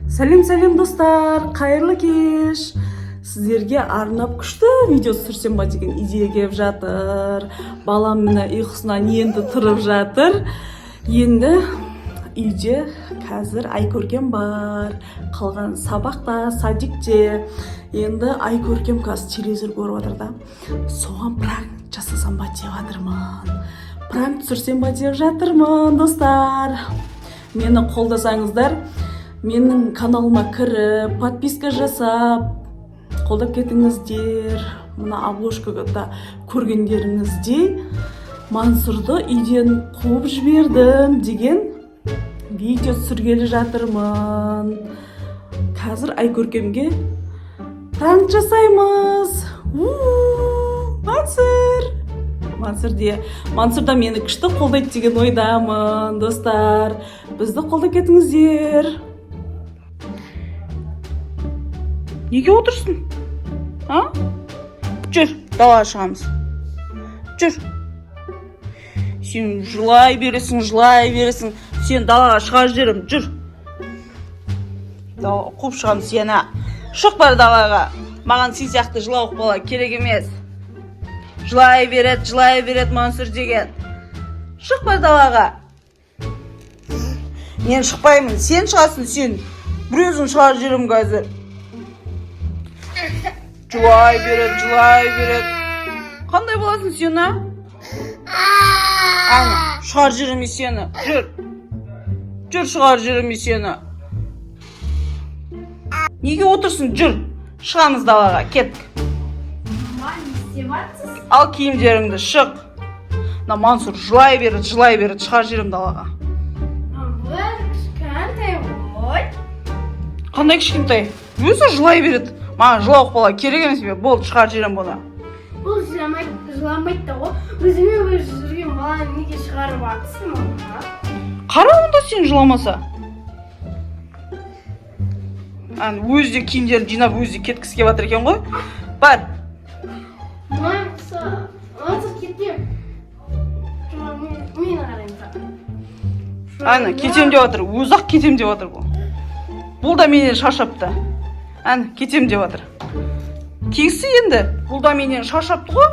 Сәлем достар, қайырлы кеш. Сіздерге арнап күшті видео түсірсем ба деген идея келіп жатыр. Балам міне ұйқысынан енді тұрып жатыр. Енді үйде қазір Айкөркем бар. Қалған сабақта, садикте. Енді Айкөркем қазір телевизор көріп жатыр да. Соған пранк жасасам ба деп жатырмын. Пранк түсірсем ба деп жатырмын, достар. Мені қолдасаңыздар, менің каналыма кіріп, подписка жасап, қолдап кетіңіздер. Мына обложкаға да көргендеріңіздей Мансұрды үйден қуып жібердім деген видео түсіргелі жатырмын. Қазір Айкөркемге пранк жасаймыз. Мансұр да мені күшті қолдайды деген ойдамын, достар. Бізді қолдап кетіңіздер. Неге отырсың? Жүр, далаға шығамыз. Жүр. Сен жылай бересің. Сен далаға шыға жерім, жүр. Қуып шығамыз сені. Шық бар далаға. Маған сен сияқты жылауық бала керек емес. Жылай берет Мансұр деген. Шық бар далаға. Мен шықпаймын, сен шығасың, сен. Біреуізің шығар жерім қазір. Жылай берет. Қандай боласың сен, Ана, шығар жерім сені. Жүр шығар жерім сені. Неге отырсың? Жүр. Шығамыз далаға, кеттік. Ал киімдеріңді, шық. Мансұр жылай берет, шығар жерім далаға. Қандай кішкентай? Өзі жылай берет. Маған жылауық бала керек емес бе? Болды, шығар жерім бұны. Бұл жыламайды да ғой. Өзіме жүрген баланы неге шығарып атсың? Қара онда сен жыламаса. Өзі де киімдерін жинап, өзі де кеткісі келіп жатыр екен ғой. Бар. Мансұр кетпем. Мен қараймын. Кетем деп жатыр. Өзі-ақ кетем деп жатыр бұл. Бұл да менен шаршапты. Кетем деп жатыр. Кеңсі енді. Бұл да менен шаршапты ғой.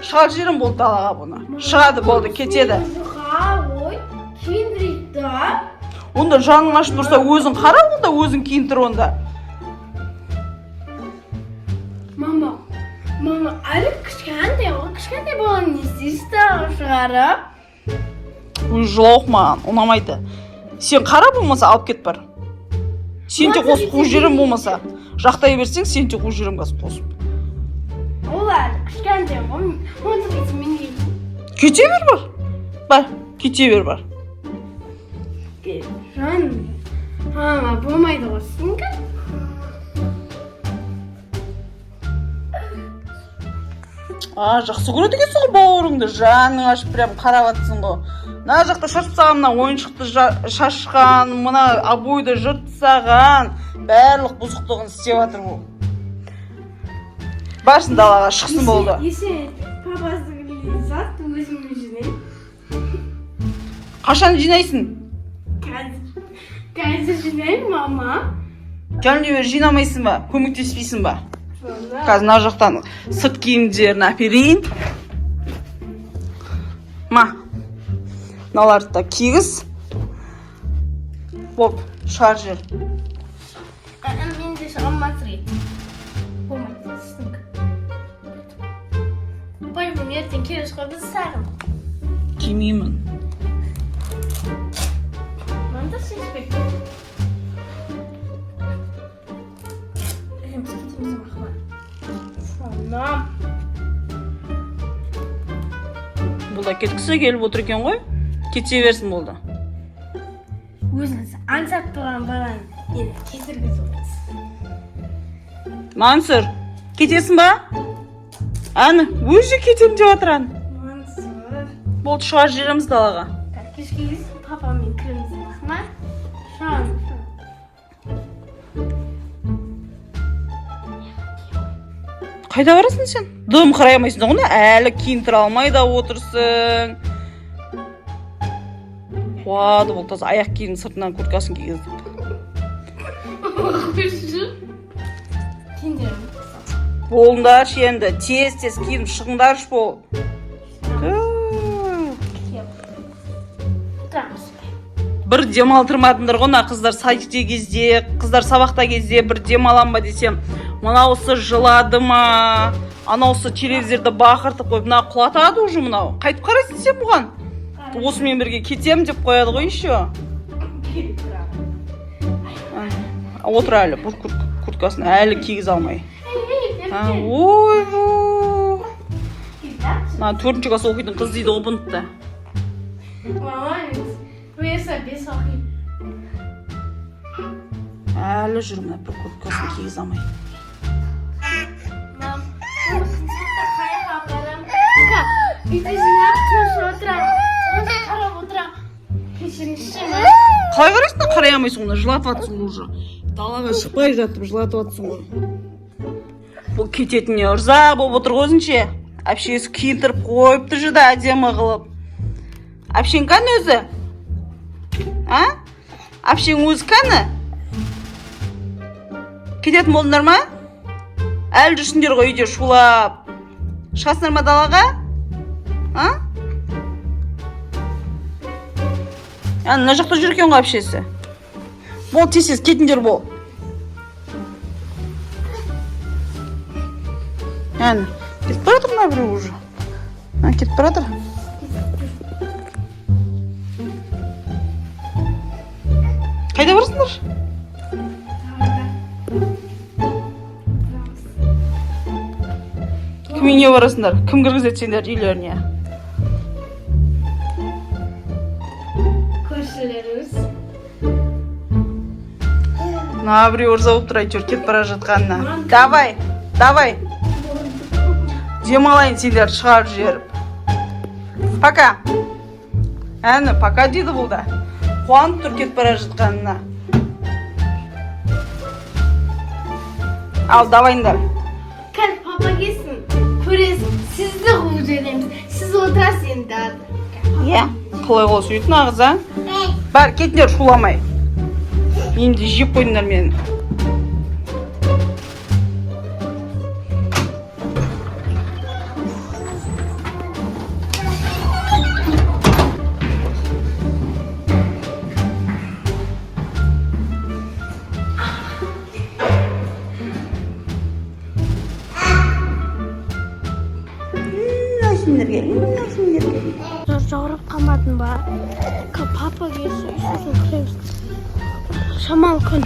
Шығар жерім болды далаға бұны. Шығады болды, кетеді. Ой, киіндірейді да. Онда жаның ашып тұрса өзің қара, онда өзің киіндір онда. Мама, әлі кішкентай баланы не істейсіз шығарып? Өз жылауық маған, ұнамайды. Сен қара болмаса алып кет бар. Сен де қосып қуып жерім болмаса. Жақтай берсең, сен де қуып жерім қосып. Ол әлі кішкентай ғой. Мансұр кетсін мен деймін. Кете бер бар. Бар, кете бер бар. Жаным, болмайды ғой сенкі. Жақсы көреді екенсің ғой бауырыңды. Жаның ашып прям қарап атсың ғой. Мына жақта шашып саған, мына ойыншықты шашқан, мына обойды жыртсаған, барлық бұзықтығын істеп жатыр бұл. Барсын далаға, шықсын болды. Есе папасының зат өзімді жинайын. Қашан жинайсың? Қазір жинайын, мама. Кәлінде бер жинамайсың ба? Көмектеспейсің ба? Қазір мына жақтан сырт киімдерін әперейін. Мыналарды да кигіз. Боп, шығар жер. Мен де шығамасыр ет. Болмайды, сіздің. Байым, ертең келе шығады сағын. Кимеймін. Манда шешпек. Бұл да кеткісі келіп отыр екен ғой. Кете берсін болды. Өзіңіз аңсап тұрған баланы енді кетіргіз отырсыз. Мансұр, кетесің ба? Өзі кетем деп отырған. Мансұр. Болды, шығар жеріміз далаға. Кешке папамен кіреміз ма? Шан. Қайда барасың сен? Дым қарай алмайсың ғой, әлі киіндіре алмай да отырсың. Қуады бұл таза аяқ киім сыртынан курткасын кигізді. Koşun. Tindirim. Болыңдаршы енді, тез киініп шығыңдаршы бол. Oturamiz. Бір демалтырмадыңдар ғой, мына қыздар садикте кезде, қыздар сабақта кезде бір демалам ба десем, мынаусы жылады ма, анаусы телевизорды бақыртып қойып, мына құлатады уже мынау. Қайтып қарайсың сен бұған? Осымен бірге кетем деп қояды ғой еще. Отыр әлі, бұл курткасын әлі кигіз алмай. Ой, мына 4-ші класс оқитын қыз дейді ғой бұнтты. Әлі жүр мына бір курткасын кигіз алмай. Қалай қарайсың, қарай алмайсың, оны жылатып жатсың уже. Далаға шықпай жатып жылатып жатсың ғой. Бұл кететіне ұрза болып отыр өзінше. Әпшесі киіндіріп қойыпты жүді әдемі қылып. Әпшең қаны өзі? Әпшең өзі қаны? Кететін болдыңдар ма? Әлі жүрсіңдер ғой үйде шулап. Шығасыңдар ма далаға? Мына жақта жүр екен ғой әпшесі. Бол, тез кетіңдер бол. Кетіп баратыр мына біреу уже. Кетіп баратыр. Қайда барасыңдар? Кім үйіне барасыңдар? Кім кіргізеді сендер үйлеріне? Көршілеріміз. Мына біреу ұрза болып тұр әйтеуір кетіп бара жатқанына. Давай. Демалайын сендер шығарып жіберіп. Пока. Пока дейді бұл да. Қуанып тұр кетіп бара жатқанына. Ал, давайындар. Кәл, папа келсін. Көресің, сізді қуып жібереміз. Сіз отырасыз енді. Қалай қол сөйтін ағыз, Бәр, кетіңдер шуламай. Енді жеп қойдыңдар мені. Жауырып қалмадың ба? Папа келсе үйсізін кіреміз. Шамал күн.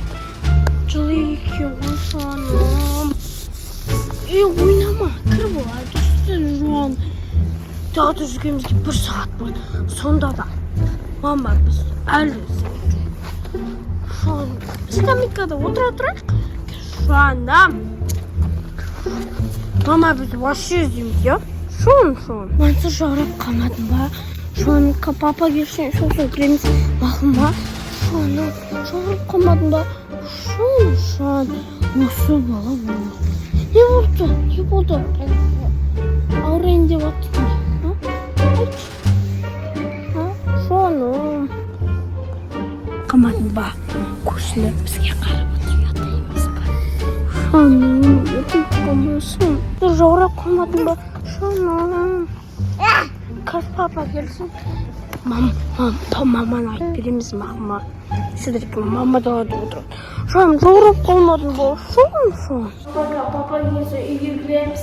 Жылы екен ғосаным. Ойнама, кір болады. Үстін жуан. Тағды жүргенімізге 1 сағат болды. Сонда да мама біз әлі скамейкада отыра тұрайық. Шуанам. Мама біз вообще іздейміз, Шон. Мансыз жаурап қалмадың ба? Шонка папа келсен, сосын кіреміз. Мақұлма? Шоным, жаурап қалмадың ба? Шон. Осы бала болды. Не болды? Ауырайын деп attың ба? Шоным. Қалмадың ба? Көршілер бізге қарап отыр, ұятаймыз ба? Шоным, өтіп қалмасын. Жаурап қалмадың ба? Шоным. Каз папа келсін. Маманы айтып береміз, мама. Сіздерге мама далада отырады. Шоным, жаурап қалмадың ба? Шон. Папа келсе үйге кіреміз.